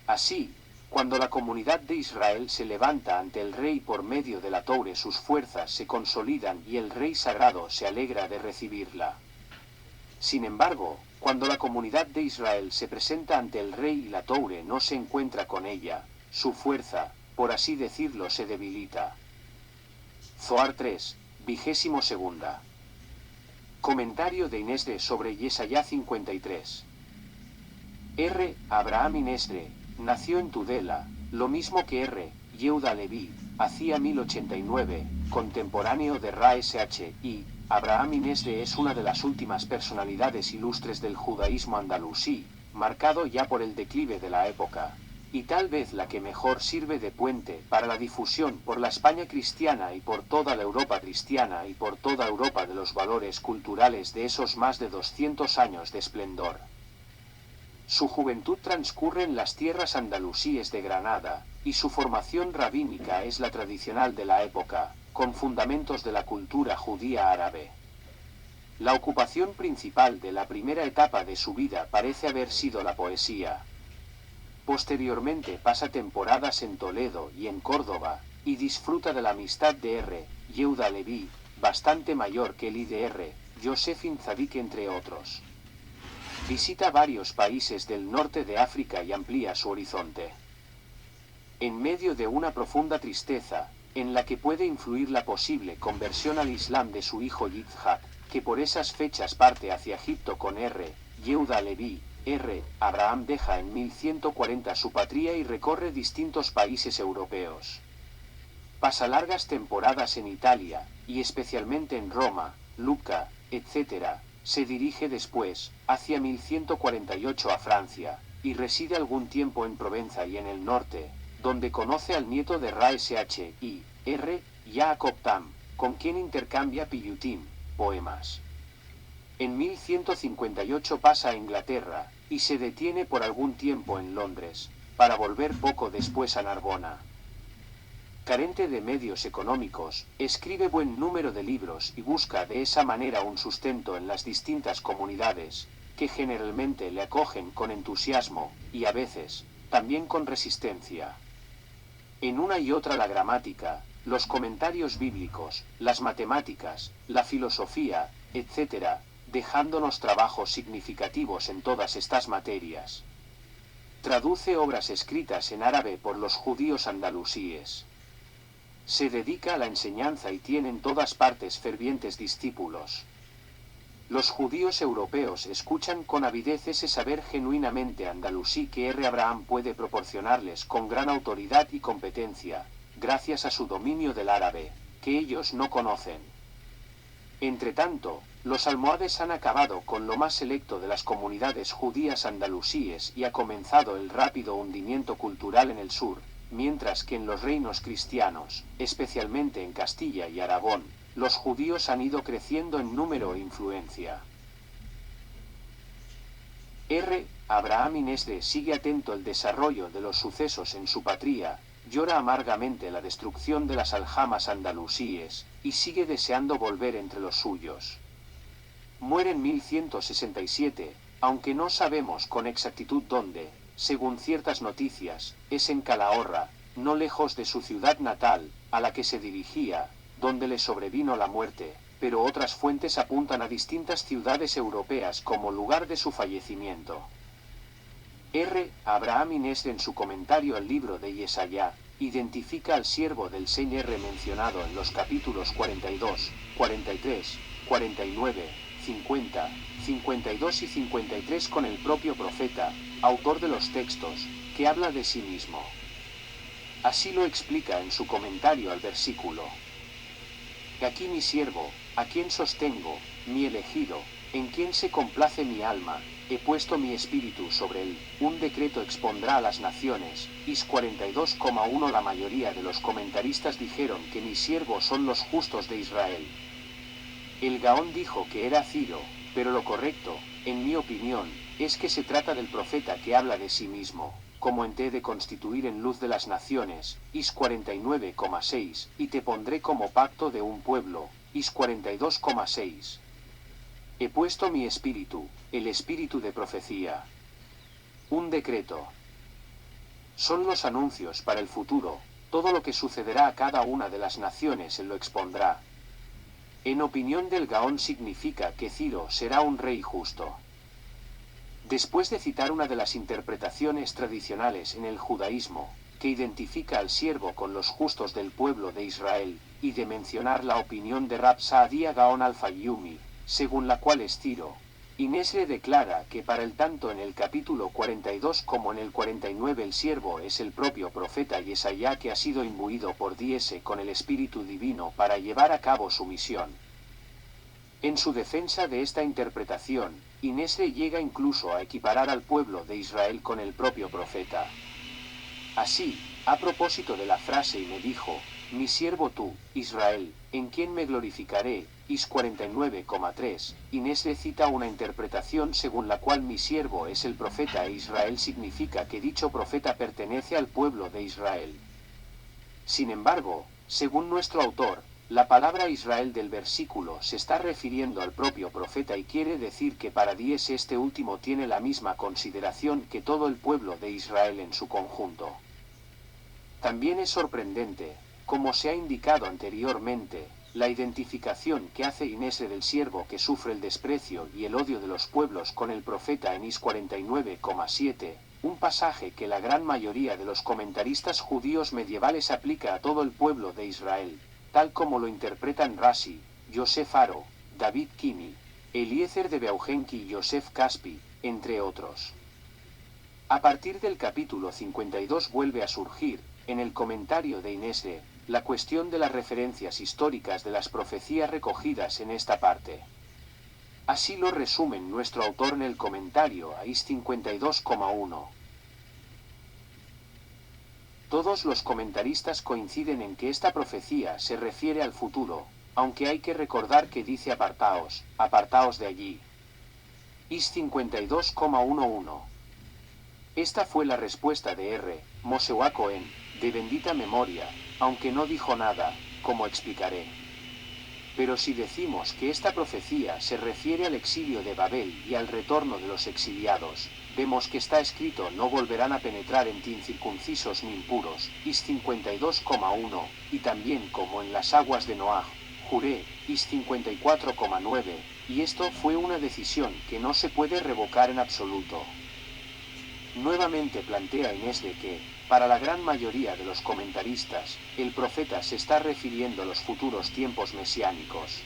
Así, cuando la comunidad de Israel se levanta ante el rey por medio de la Toure, sus fuerzas se consolidan y el rey sagrado se alegra de recibirla. Sin embargo, cuando la comunidad de Israel se presenta ante el rey y la Toure no se encuentra con ella, su fuerza, por así decirlo, se debilita. Zohar 3, 22. Comentario de Inesdre sobre Yesaya 53. Abraham Inesdre nació en Tudela, lo mismo que Yehuda Leví, hacía 1089, contemporáneo de RASHI. Abraham Inesdre es una de las últimas personalidades ilustres del judaísmo andalusí, marcado ya por el declive de la época, y tal vez la que mejor sirve de puente para la difusión por la España cristiana y por toda la Europa cristiana y por toda Europa de los valores culturales de esos más de 200 años de esplendor. Su juventud transcurre en las tierras andalusíes de Granada, y su formación rabínica es la tradicional de la época, con fundamentos de la cultura judía árabe. La ocupación principal de la primera etapa de su vida parece haber sido la poesía. Posteriormente pasa temporadas en Toledo y en Córdoba, y disfruta de la amistad de Yehuda Leví, bastante mayor que el I.D.R., Yosefin Tzadik entre otros. Visita varios países del norte de África y amplía su horizonte. En medio de una profunda tristeza, en la que puede influir la posible conversión al Islam de su hijo Yitzhak, que por esas fechas parte hacia Egipto con Yehuda Leví, Abraham deja en 1140 su patria y recorre distintos países europeos. Pasa largas temporadas en Italia, y especialmente en Roma, Lucca, etc. Se dirige después, hacia 1148 a Francia, y reside algún tiempo en Provenza y en el norte, donde conoce al nieto de Ra Shir, Jacob Tam, con quien intercambia piyutim, poemas. En 1158 pasa a Inglaterra, y se detiene por algún tiempo en Londres, para volver poco después a Narbona. Carente de medios económicos, escribe buen número de libros y busca de esa manera un sustento en las distintas comunidades, que generalmente le acogen con entusiasmo, y a veces, también con resistencia. En una y otra la gramática, los comentarios bíblicos, las matemáticas, la filosofía, etc., dejándonos trabajos significativos en todas estas materias. Traduce obras escritas en árabe por los judíos andalusíes. Se dedica a la enseñanza y tiene en todas partes fervientes discípulos. Los judíos europeos escuchan con avidez ese saber genuinamente andalusí que R. Abraham puede proporcionarles con gran autoridad y competencia, gracias a su dominio del árabe, que ellos no conocen. Entretanto, los almohades han acabado con lo más selecto de las comunidades judías andalusíes y ha comenzado el rápido hundimiento cultural en el sur, mientras que en los reinos cristianos, especialmente en Castilla y Aragón, los judíos han ido creciendo en número e influencia. R. Abraham Inesre sigue atento el desarrollo de los sucesos en su patria, llora amargamente la destrucción de las aljamas andalusíes, y sigue deseando volver entre los suyos. Muere en 1167, aunque no sabemos con exactitud dónde, según ciertas noticias, es en Calahorra, no lejos de su ciudad natal, a la que se dirigía, donde le sobrevino la muerte, pero otras fuentes apuntan a distintas ciudades europeas como lugar de su fallecimiento. R. Abraham Inesre en su comentario al libro de Yesayá, identifica al siervo del Señor mencionado en los capítulos 42, 43, 49, 50, 52 y 53 con el propio profeta, autor de los textos, que habla de sí mismo. Así lo explica en su comentario al versículo. Aquí mi siervo, a quien sostengo, mi elegido, en quien se complace mi alma, he puesto mi espíritu sobre él, un decreto expondrá a las naciones. Is 42,1 La mayoría de los comentaristas dijeron que mi siervo son los justos de Israel. El Gaón dijo que era Ciro, pero lo correcto, en mi opinión, es que se trata del profeta que habla de sí mismo, como ente de constituir en luz de las naciones, Is 49,6, y te pondré como pacto de un pueblo, Is 42,6. He puesto mi espíritu, el espíritu de profecía. Un decreto. Son los anuncios para el futuro, todo lo que sucederá a cada una de las naciones él lo expondrá. En opinión del Gaón significa que Ciro será un rey justo. Después de citar una de las interpretaciones tradicionales en el judaísmo, que identifica al siervo con los justos del pueblo de Israel, y de mencionar la opinión de Rab Saadia Gaon al-Fayyumi, según la cual es Ciro, Inesre declara que para el tanto en el capítulo 42 como en el 49 el siervo es el propio profeta Yesayá que ha sido imbuido por Diese con el Espíritu Divino para llevar a cabo su misión. En su defensa de esta interpretación, Inesre llega incluso a equiparar al pueblo de Israel con el propio profeta. Así, a propósito de la frase y me dijo, mi siervo tú, Israel, en quien me glorificaré, Is 49,3, Inesre cita una interpretación según la cual mi siervo es el profeta e Israel significa que dicho profeta pertenece al pueblo de Israel. Sin embargo, según nuestro autor, la palabra Israel del versículo se está refiriendo al propio profeta y quiere decir que para Dies este último tiene la misma consideración que todo el pueblo de Israel en su conjunto. También es sorprendente, como se ha indicado anteriormente, la identificación que hace Inesre del siervo que sufre el desprecio y el odio de los pueblos con el profeta en Is 49,7, un pasaje que la gran mayoría de los comentaristas judíos medievales aplica a todo el pueblo de Israel, tal como lo interpretan Rashi, Yosef Aro, David Kini, Eliezer de Beaugenki y Yosef Caspi, entre otros. A partir del capítulo 52 vuelve a surgir, en el comentario de Inesre, la cuestión de las referencias históricas de las profecías recogidas en esta parte. Así lo resumen nuestro autor en el comentario a IS 52,1. Todos los comentaristas coinciden en que esta profecía se refiere al futuro, aunque hay que recordar que dice apartaos de allí. IS 52,11. Esta fue la respuesta de R. Moshe Cohen, de bendita memoria, aunque no dijo nada, como explicaré. Pero si decimos que esta profecía se refiere al exilio de Babel y al retorno de los exiliados, vemos que está escrito no volverán a penetrar en ti incircuncisos ni impuros, IS 52,1, y también como en las aguas de Noaj, Juré, IS 54,9, y esto fue una decisión que no se puede revocar en absoluto. Nuevamente plantea Inesle que, para la gran mayoría de los comentaristas, el profeta se está refiriendo a los futuros tiempos mesiánicos.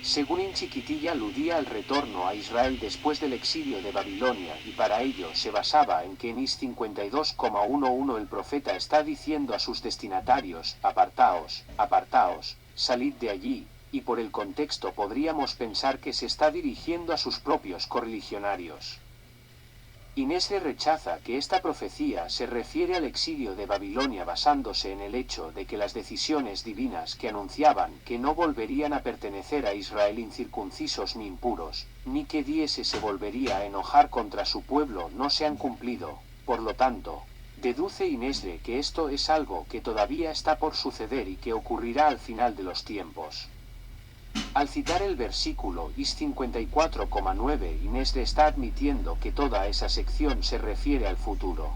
Según Inchiquitilla aludía al retorno a Israel después del exilio de Babilonia y para ello se basaba en que en IS 52,11 el profeta está diciendo a sus destinatarios, apartaos, salid de allí, y por el contexto podríamos pensar que se está dirigiendo a sus propios correligionarios. Inesle rechaza que esta profecía se refiere al exilio de Babilonia basándose en el hecho de que las decisiones divinas que anunciaban que no volverían a pertenecer a Israel incircuncisos ni impuros, ni que diese se volvería a enojar contra su pueblo no se han cumplido. Por lo tanto, deduce Inesle que esto es algo que todavía está por suceder y que ocurrirá al final de los tiempos. Al citar el versículo IS 54,9, Inesle está admitiendo que toda esa sección se refiere al futuro.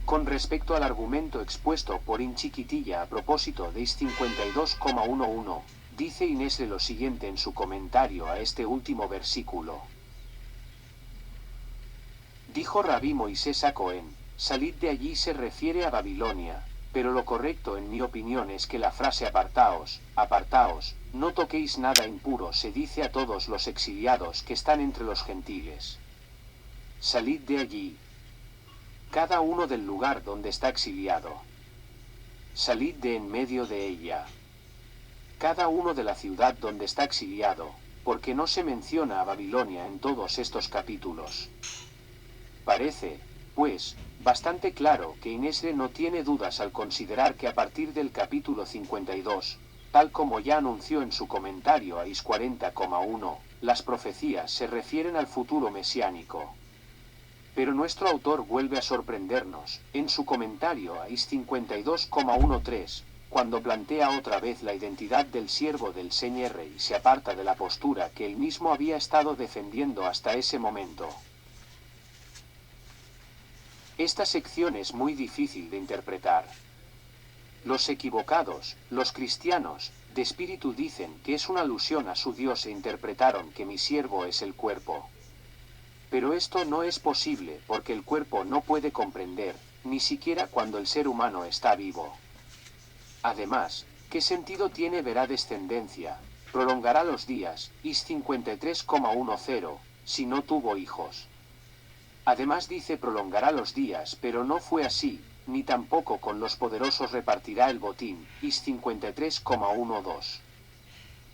Con respecto al argumento expuesto por Inchiquitilla a propósito de IS 52,11, dice Inesle lo siguiente en su comentario a este último versículo. Dijo Rabí Moisés a Cohen, salid de allí se refiere a Babilonia, pero lo correcto en mi opinión es que la frase apartaos, no toquéis nada impuro se dice a todos los exiliados que están entre los gentiles. Salid de allí. Cada uno del lugar donde está exiliado. Salid de en medio de ella. Cada uno de la ciudad donde está exiliado, porque no se menciona a Babilonia en todos estos capítulos. Parece, pues, bastante claro que Inesle no tiene dudas al considerar que a partir del capítulo 52, tal como ya anunció en su comentario a IS 40,1, las profecías se refieren al futuro mesiánico. Pero nuestro autor vuelve a sorprendernos, en su comentario a IS 52,13, cuando plantea otra vez la identidad del siervo del Señor y se aparta de la postura que él mismo había estado defendiendo hasta ese momento. Esta sección es muy difícil de interpretar. Los equivocados, los cristianos, de espíritu dicen que es una alusión a su Dios e interpretaron que mi siervo es el cuerpo. Pero esto no es posible porque el cuerpo no puede comprender, ni siquiera cuando el ser humano está vivo. Además, ¿qué sentido tiene verá descendencia? Prolongará los días, IS 53,10, si no tuvo hijos. Además dice prolongará los días, pero no fue así, ni tampoco con los poderosos repartirá el botín, IS 53,12.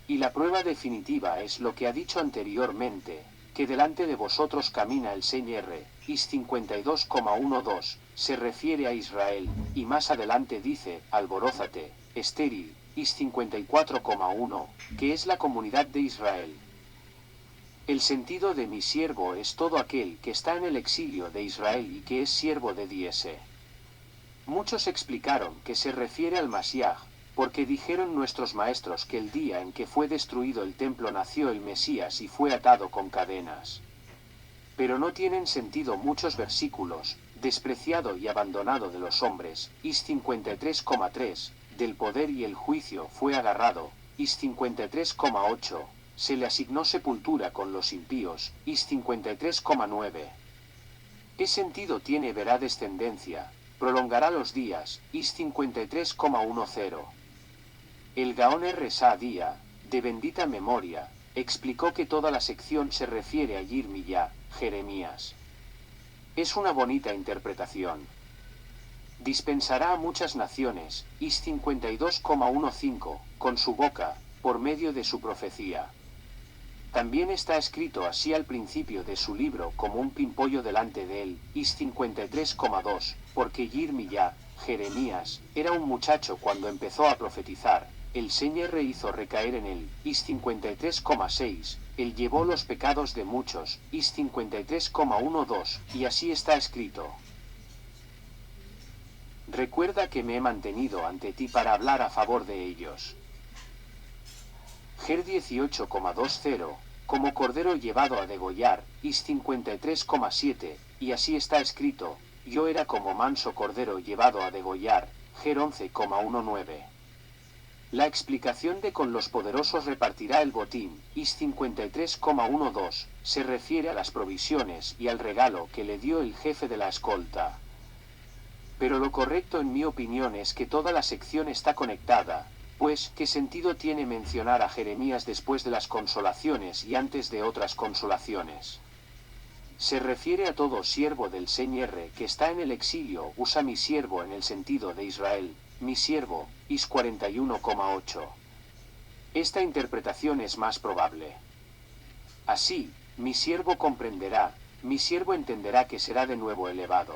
Y la prueba definitiva es lo que ha dicho anteriormente, que delante de vosotros camina el Señor, IS 52,12, se refiere a Israel, y más adelante dice, alborózate, estéril, IS 54,1, que es la comunidad de Israel. El sentido de mi siervo es todo aquel que está en el exilio de Israel y que es siervo de Diese. Muchos explicaron que se refiere al Mashiach, porque dijeron nuestros maestros que el día en que fue destruido el templo nació el Mesías y fue atado con cadenas. Pero no tienen sentido muchos versículos, despreciado y abandonado de los hombres, IS 53,3, del poder y el juicio fue agarrado, IS 53,8, se le asignó sepultura con los impíos, IS 53,9. ¿Qué sentido tiene verá descendencia? Prolongará los días, IS 53,10. El Gaón R. Saadía, de bendita memoria, explicó que toda la sección se refiere a Yirmiyá, Jeremías. Es una bonita interpretación. Dispensará a muchas naciones, IS 52,15, con su boca, por medio de su profecía. También está escrito así al principio de su libro como un pimpollo delante de él, Is 53,2, porque Yirmiyah, Jeremías, era un muchacho cuando empezó a profetizar, el Señor hizo recaer en él, Is 53,6, él llevó los pecados de muchos, Is 53,12, y así está escrito. Recuerda que me he mantenido ante ti para hablar a favor de ellos. Ger 18,20, como cordero llevado a degollar, Is 53,7, y así está escrito, yo era como manso cordero llevado a degollar, Ger 11,19. La explicación de con los poderosos repartirá el botín, Is 53,12, se refiere a las provisiones y al regalo que le dio el jefe de la escolta. Pero lo correcto en mi opinión es que toda la sección está conectada, pues, ¿qué sentido tiene mencionar a Jeremías después de las consolaciones y antes de otras consolaciones? Se refiere a todo siervo del Señor que está en el exilio, usa mi siervo en el sentido de Israel, mi siervo, Is 41,8. Esta interpretación es más probable. Así, mi siervo comprenderá, mi siervo entenderá que será de nuevo elevado.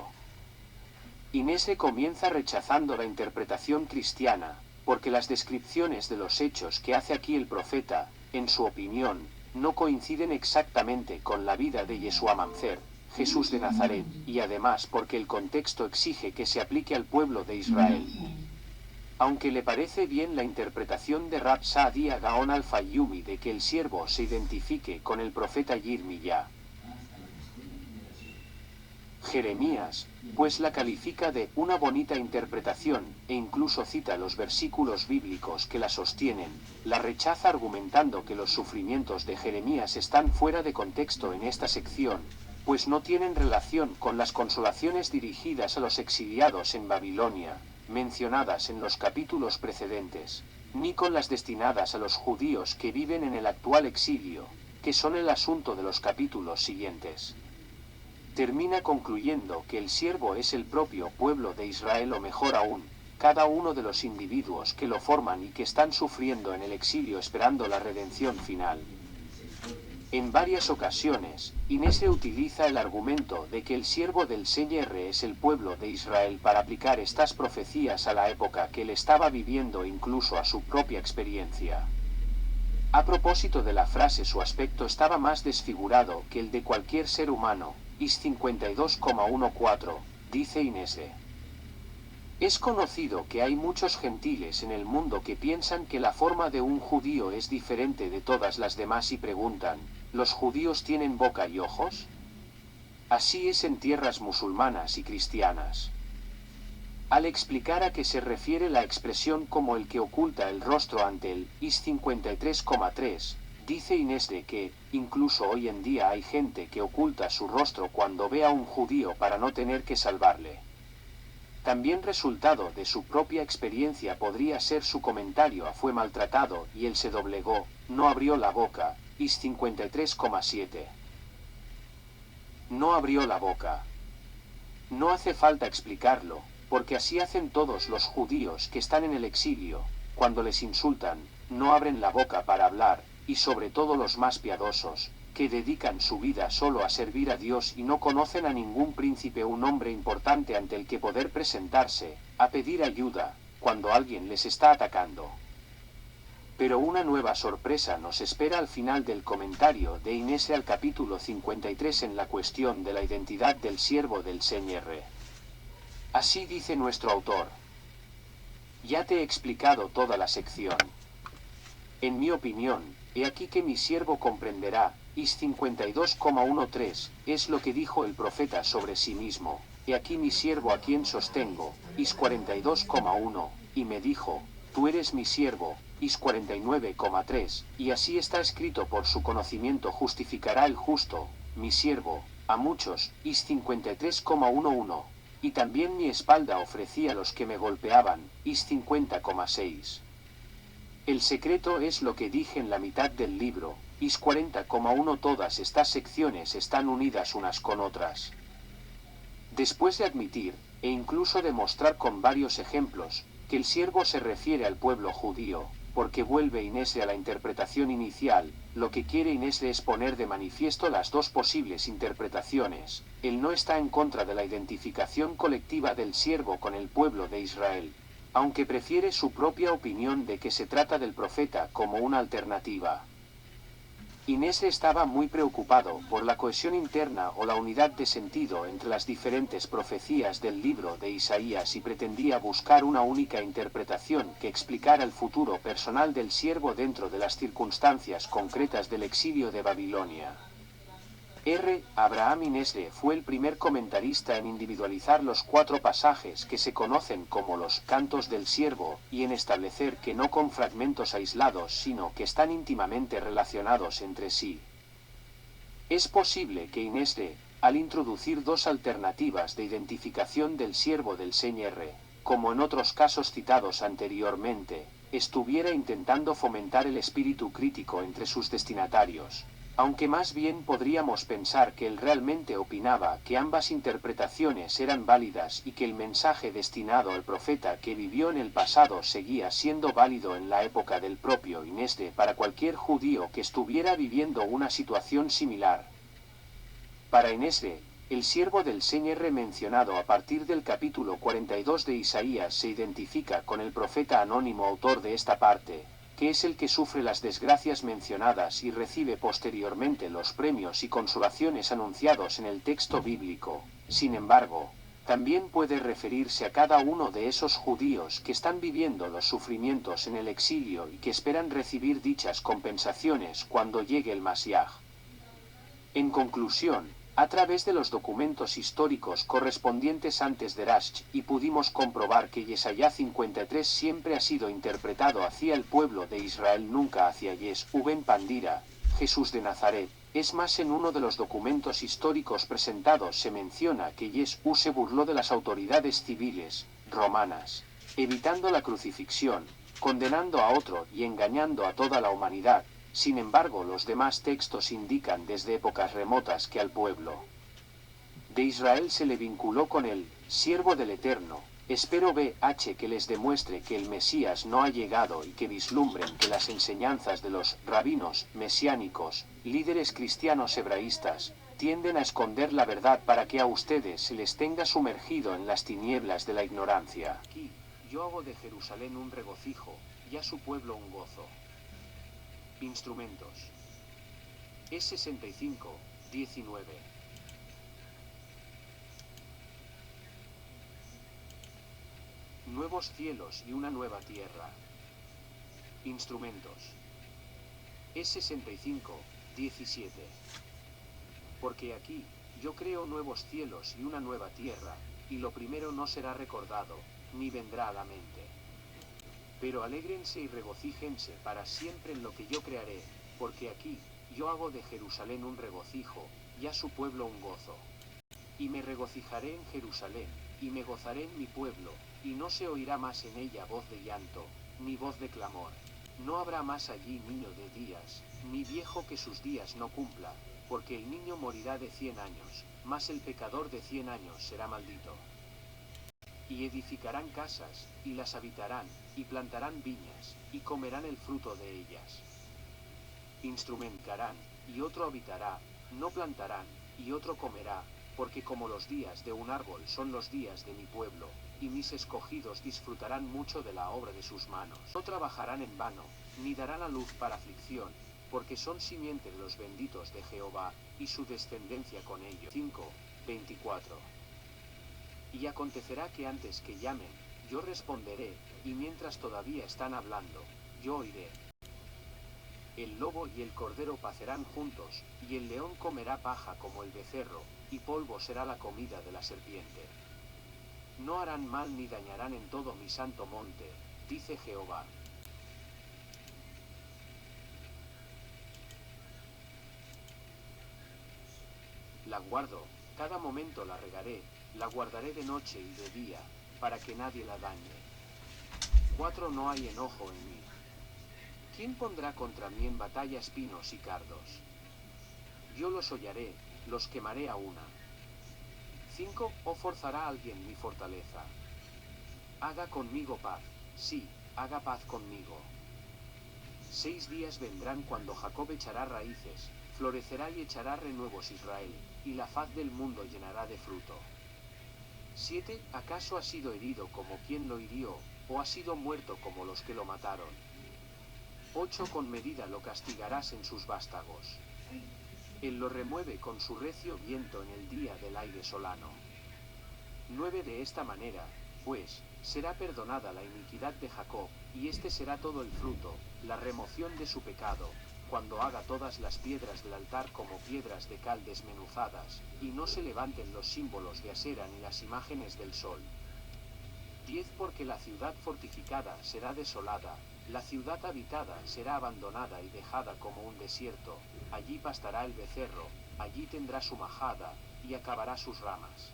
Inese comienza rechazando la interpretación cristiana, porque las descripciones de los hechos que hace aquí el profeta, en su opinión, no coinciden exactamente con la vida de Yeshua Mancer, Jesús de Nazaret, y además porque el contexto exige que se aplique al pueblo de Israel. Aunque le parece bien la interpretación de Rab Saadia Gaon al-Fayyumi de que el siervo se identifique con el profeta Yirmiyah, Jeremías, pues la califica de una bonita interpretación, e incluso cita los versículos bíblicos que la sostienen, la rechaza argumentando que los sufrimientos de Jeremías están fuera de contexto en esta sección, pues no tienen relación con las consolaciones dirigidas a los exiliados en Babilonia, mencionadas en los capítulos precedentes, ni con las destinadas a los judíos que viven en el actual exilio, que son el asunto de los capítulos siguientes. Termina concluyendo que el siervo es el propio pueblo de Israel o mejor aún, cada uno de los individuos que lo forman y que están sufriendo en el exilio esperando la redención final. En varias ocasiones, Inese utiliza el argumento de que el siervo del Señor es el pueblo de Israel para aplicar estas profecías a la época que él estaba viviendo e incluso a su propia experiencia. A propósito de la frase, su aspecto estaba más desfigurado que el de cualquier ser humano, Is 52,14, dice Inese. Es conocido que hay muchos gentiles en el mundo que piensan que la forma de un judío es diferente de todas las demás y preguntan, ¿los judíos tienen boca y ojos? Así es en tierras musulmanas y cristianas. Al explicar a qué se refiere la expresión como el que oculta el rostro ante el Is 53,3, dice Inese que, incluso hoy en día hay gente que oculta su rostro cuando ve a un judío para no tener que salvarle. También resultado de su propia experiencia podría ser su comentario a fue maltratado y él se doblegó, no abrió la boca, Is 53,7. No abrió la boca. No hace falta explicarlo, porque así hacen todos los judíos que están en el exilio, cuando les insultan, no abren la boca para hablar, y sobre todo los más piadosos, que dedican su vida solo a servir a Dios y no conocen a ningún príncipe o un hombre importante ante el que poder presentarse, a pedir ayuda, cuando alguien les está atacando. Pero una nueva sorpresa nos espera al final del comentario de Inese al capítulo 53 en la cuestión de la identidad del siervo del Señor. Así dice nuestro autor. Ya te he explicado toda la sección. En mi opinión, he aquí que mi siervo comprenderá, Is 52,13, es lo que dijo el profeta sobre sí mismo, he aquí mi siervo a quien sostengo, Is 42,1, y me dijo, tú eres mi siervo, Is 49,3, y así está escrito por su conocimiento justificará el justo, mi siervo, a muchos, Is 53,11, y también mi espalda ofrecí a los que me golpeaban, Is 50,6. El secreto es lo que dije en la mitad del libro, Is 40,1. Todas estas secciones están unidas unas con otras. Después de admitir, e incluso demostrar con varios ejemplos, que el siervo se refiere al pueblo judío, porque vuelve Inesre a la interpretación inicial. Lo que quiere Inesre es poner de manifiesto las dos posibles interpretaciones. Él no está en contra de la identificación colectiva del siervo con el pueblo de Israel, aunque prefiere su propia opinión de que se trata del profeta como una alternativa. Inesre estaba muy preocupado por la cohesión interna o la unidad de sentido entre las diferentes profecías del libro de Isaías y pretendía buscar una única interpretación que explicara el futuro personal del siervo dentro de las circunstancias concretas del exilio de Babilonia. Abraham Inesre fue el primer comentarista en individualizar los 4 pasajes que se conocen como los Cantos del Siervo, y en establecer que no con fragmentos aislados sino que están íntimamente relacionados entre sí. Es posible que Inesre, al introducir 2 alternativas de identificación del siervo del Señor, como en otros casos citados anteriormente, estuviera intentando fomentar el espíritu crítico entre sus destinatarios, aunque más bien podríamos pensar que él realmente opinaba que ambas interpretaciones eran válidas y que el mensaje destinado al profeta que vivió en el pasado seguía siendo válido en la época del propio Inesre para cualquier judío que estuviera viviendo una situación similar. Para Inesre, el siervo del Señor mencionado a partir del capítulo 42 de Isaías se identifica con el profeta anónimo autor de esta parte, que es el que sufre las desgracias mencionadas y recibe posteriormente los premios y consolaciones anunciados en el texto bíblico. Sin embargo, también puede referirse a cada uno de esos judíos que están viviendo los sufrimientos en el exilio y que esperan recibir dichas compensaciones cuando llegue el Masiaj. En conclusión, a través de los documentos históricos correspondientes antes de Rash, y pudimos comprobar que Yesaya 53 siempre ha sido interpretado hacia el pueblo de Israel, nunca hacia Yeshua Pandira, Jesús de Nazaret. Es más, en uno de los documentos históricos presentados se menciona que Yeshua se burló de las autoridades civiles romanas, evitando la crucifixión, condenando a otro y engañando a toda la humanidad. Sin embargo, los demás textos indican desde épocas remotas que al pueblo de Israel se le vinculó con el siervo del Eterno. Espero que les demuestre que el Mesías no ha llegado y que vislumbren que las enseñanzas de los rabinos mesiánicos, líderes cristianos hebraístas, tienden a esconder la verdad para que a ustedes se les tenga sumergido en las tinieblas de la ignorancia. Aquí, yo hago de Jerusalén un regocijo, y a su pueblo un gozo. Instrumentos. E65, 19. Nuevos cielos y una nueva tierra. Instrumentos. E65, 17. Porque aquí, yo creo nuevos cielos y una nueva tierra, y lo primero no será recordado, ni vendrá a la mente. Pero alégrense y regocíjense para siempre en lo que yo crearé, porque aquí, yo hago de Jerusalén un regocijo, y a su pueblo un gozo. Y me regocijaré en Jerusalén, y me gozaré en mi pueblo, y no se oirá más en ella voz de llanto, ni voz de clamor. No habrá más allí niño de días, ni viejo que sus días no cumpla, porque el niño morirá de 100 años, mas el pecador de 100 años será maldito. Y edificarán casas, y las habitarán, y plantarán viñas, y comerán el fruto de ellas. Instrumentarán, y otro habitará, no plantarán, y otro comerá, porque como los días de un árbol son los días de mi pueblo, y mis escogidos disfrutarán mucho de la obra de sus manos. No trabajarán en vano, ni darán a luz para aflicción, porque son simiente de los benditos de Jehová, y su descendencia con ellos. 5:24. Y acontecerá que antes que llamen, yo responderé, y mientras todavía están hablando, yo oiré. El lobo y el cordero pacerán juntos, y el león comerá paja como el becerro, y polvo será la comida de la serpiente. No harán mal ni dañarán en todo mi santo monte, dice Jehová. La guardo, cada momento la regaré, la guardaré de noche y de día, para que nadie la dañe. 4. No hay enojo en mí. ¿Quién pondrá contra mí en batalla espinos y cardos? Yo los hollaré, los quemaré a una. 5. ¿O forzará alguien mi fortaleza? Haga conmigo paz, sí, haga paz conmigo. 6 días vendrán cuando Jacob echará raíces, florecerá y echará renuevos Israel, y la faz del mundo llenará de fruto. 7. ¿Acaso ha sido herido como quien lo hirió, o ha sido muerto como los que lo mataron? 8. Con medida lo castigarás en sus vástagos. Él lo remueve con su recio viento en el día del aire solano. 9. De esta manera, pues, será perdonada la iniquidad de Jacob, y este será todo el fruto, la remoción de su pecado, cuando haga todas las piedras del altar como piedras de cal desmenuzadas, y no se levanten los símbolos de Asera ni las imágenes del sol. 10. Porque la ciudad fortificada será desolada, la ciudad habitada será abandonada y dejada como un desierto, allí pastará el becerro, allí tendrá su majada, y acabará sus ramas.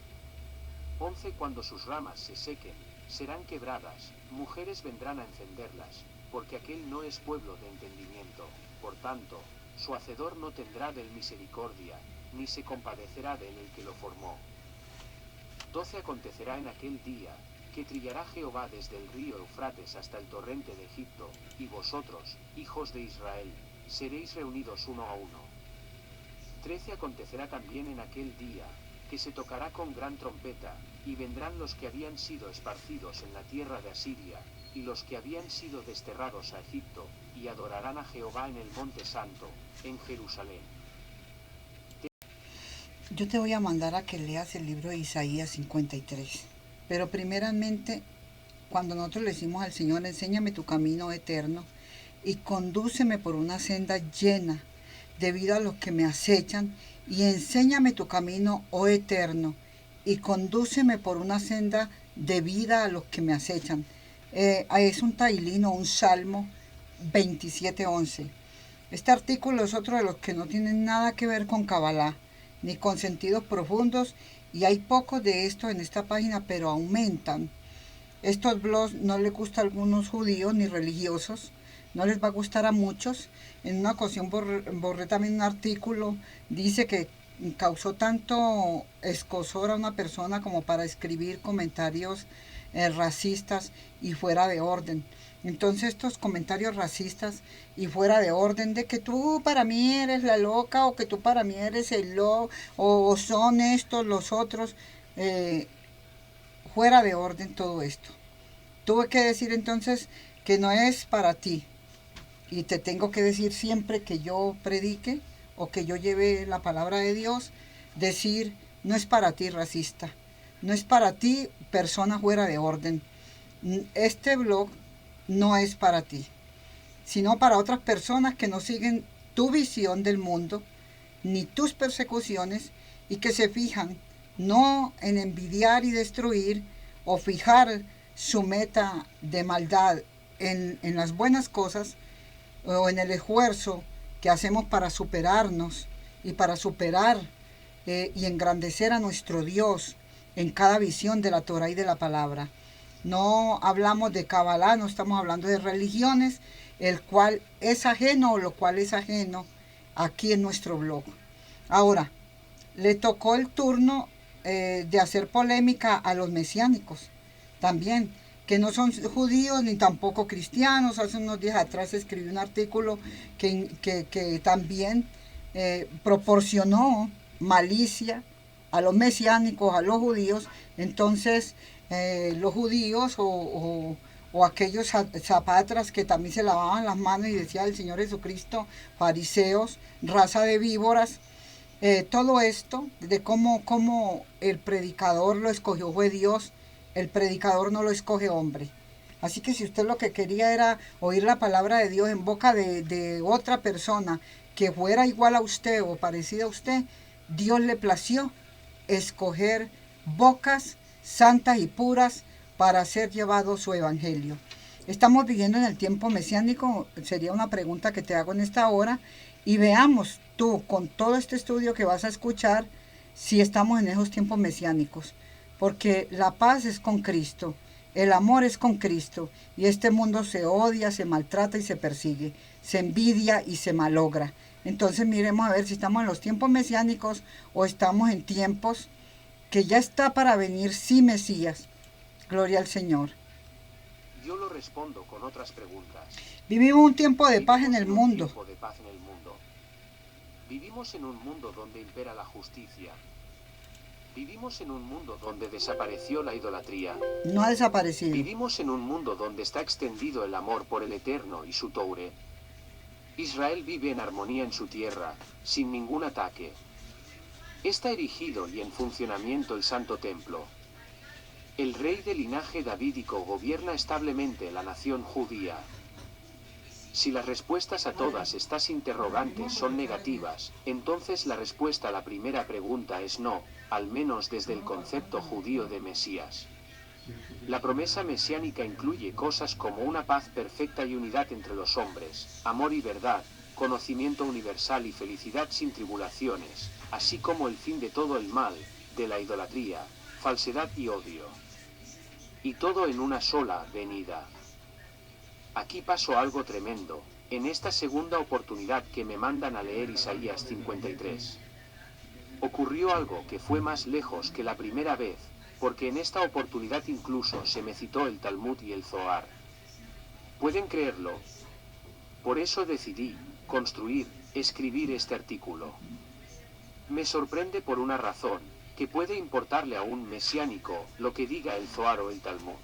11. Cuando sus ramas se sequen, serán quebradas, mujeres vendrán a encenderlas, porque aquel no es pueblo de entendimiento, por tanto, su hacedor no tendrá de él misericordia, ni se compadecerá de él el que lo formó. 12. Acontecerá en aquel día, que trillará Jehová desde el río Eufrates hasta el torrente de Egipto, y vosotros, hijos de Israel, seréis reunidos uno a uno. 13. Acontecerá también en aquel día, que se tocará con gran trompeta, y vendrán los que habían sido esparcidos en la tierra de Asiria, y los que habían sido desterrados a Egipto, y adorarán a Jehová en el monte santo, en Jerusalén. Yo te voy a mandar a que leas el libro de Isaías 53. Pero primeramente, cuando nosotros le decimos al Señor, enséñame tu camino eterno y condúceme por una senda llena debido a los que me acechan, y enséñame tu camino, oh eterno, y condúceme por una senda de vida a los que me acechan. Es un tailín o un salmo 27:11. Este artículo es otro de los que no tienen nada que ver con Kabbalah, ni con sentidos profundos, y hay pocos de estos en esta página, pero aumentan. Estos blogs no les gusta a algunos judíos ni religiosos, no les va a gustar a muchos. En una ocasión borré también un artículo, dice que causó tanto escozor a una persona como para escribir comentarios racistas y fuera de orden. Entonces estos comentarios racistas y fuera de orden de que tú para mí eres la loca, o que tú para mí eres el loco, o son estos los otros, fuera de orden todo esto. Tuve que decir entonces que no es para ti, y te tengo que decir siempre que yo predique o que yo lleve la palabra de Dios, decir, no es para ti racista, no es para ti persona fuera de orden. Este blog no es para ti, sino para otras personas que no siguen tu visión del mundo, ni tus persecuciones, y que se fijan no en envidiar y destruir, o fijar su meta de maldad en las buenas cosas, o en el esfuerzo que hacemos para superarnos y para superar y engrandecer a nuestro Dios en cada visión de la Torah y de la palabra. No hablamos de Kabbalah, no estamos hablando de religiones, el cual es ajeno o lo cual es ajeno aquí en nuestro blog. Ahora, le tocó el turno de hacer polémica a los mesiánicos también, que no son judíos ni tampoco cristianos. Hace unos días atrás escribí un artículo que también proporcionó malicia a los mesiánicos, a los judíos. Entonces los judíos o aquellos zapatras que también se lavaban las manos y decía el Señor Jesucristo, fariseos, raza de víboras, todo esto de cómo el predicador lo escogió fue Dios. El predicador no lo escoge hombre. Así que si usted lo que quería era oír la palabra de Dios en boca de otra persona que fuera igual a usted o parecida a usted, Dios le plació escoger bocas santas y puras para ser llevado su evangelio. Estamos viviendo en el tiempo mesiánico, sería una pregunta que te hago en esta hora, y veamos tú con todo este estudio que vas a escuchar si estamos en esos tiempos mesiánicos. Porque la paz es con Cristo, el amor es con Cristo, y este mundo se odia, se maltrata y se persigue, se envidia y se malogra. Entonces miremos a ver si estamos en los tiempos mesiánicos o estamos en tiempos que ya está para venir, sí, Mesías. Gloria al Señor. Yo lo respondo con otras preguntas. Vivimos un tiempo de paz en el mundo. Vivimos en un mundo donde impera la justicia. Vivimos en un mundo donde desapareció la idolatría. No ha desaparecido. Vivimos en un mundo donde está extendido el amor por el Eterno y su Toure. Israel vive en armonía en su tierra, sin ningún ataque. Está erigido y en funcionamiento el Santo Templo. El rey de linaje davídico gobierna establemente la nación judía. Si las respuestas a todas estas interrogantes son negativas, entonces la respuesta a la primera pregunta es no, al menos desde el concepto judío de Mesías. La promesa mesiánica incluye cosas como una paz perfecta y unidad entre los hombres, amor y verdad, conocimiento universal y felicidad sin tribulaciones, así como el fin de todo el mal, de la idolatría, falsedad y odio. Y todo en una sola venida. Aquí pasó algo tremendo, en esta segunda oportunidad que me mandan a leer Isaías 53. Ocurrió algo que fue más lejos que la primera vez, porque en esta oportunidad incluso se me citó el Talmud y el Zohar. ¿Pueden creerlo? Por eso decidí escribir este artículo. Me sorprende por una razón, que puede importarle a un mesiánico lo que diga el Zohar o el Talmud.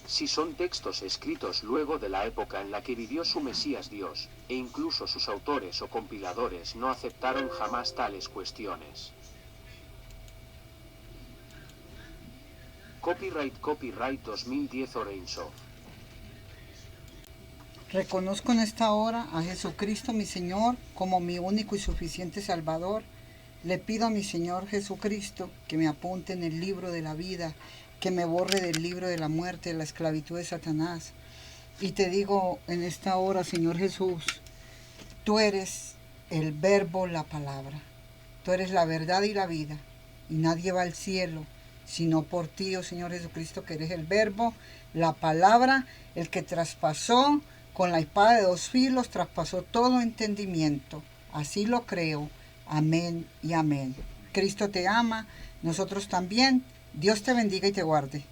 Si son textos escritos luego de la época en la que vivió su Mesías Dios, e incluso sus autores o compiladores no aceptaron jamás tales cuestiones. Copyright 2010 Oreinsov. Reconozco en esta hora a Jesucristo mi Señor como mi único y suficiente Salvador. Le pido a mi Señor Jesucristo que me apunte en el libro de la vida, que me borre del libro de la muerte, de la esclavitud de Satanás. Y te digo en esta hora, Señor Jesús, tú eres el verbo, la palabra. Tú eres la verdad y la vida. Y nadie va al cielo sino por ti, oh Señor Jesucristo, que eres el verbo, la palabra, el que traspasó con la espada de dos filos, traspasó todo entendimiento. Así lo creo. Amén y amén. Cristo te ama, nosotros también. Dios te bendiga y te guarde.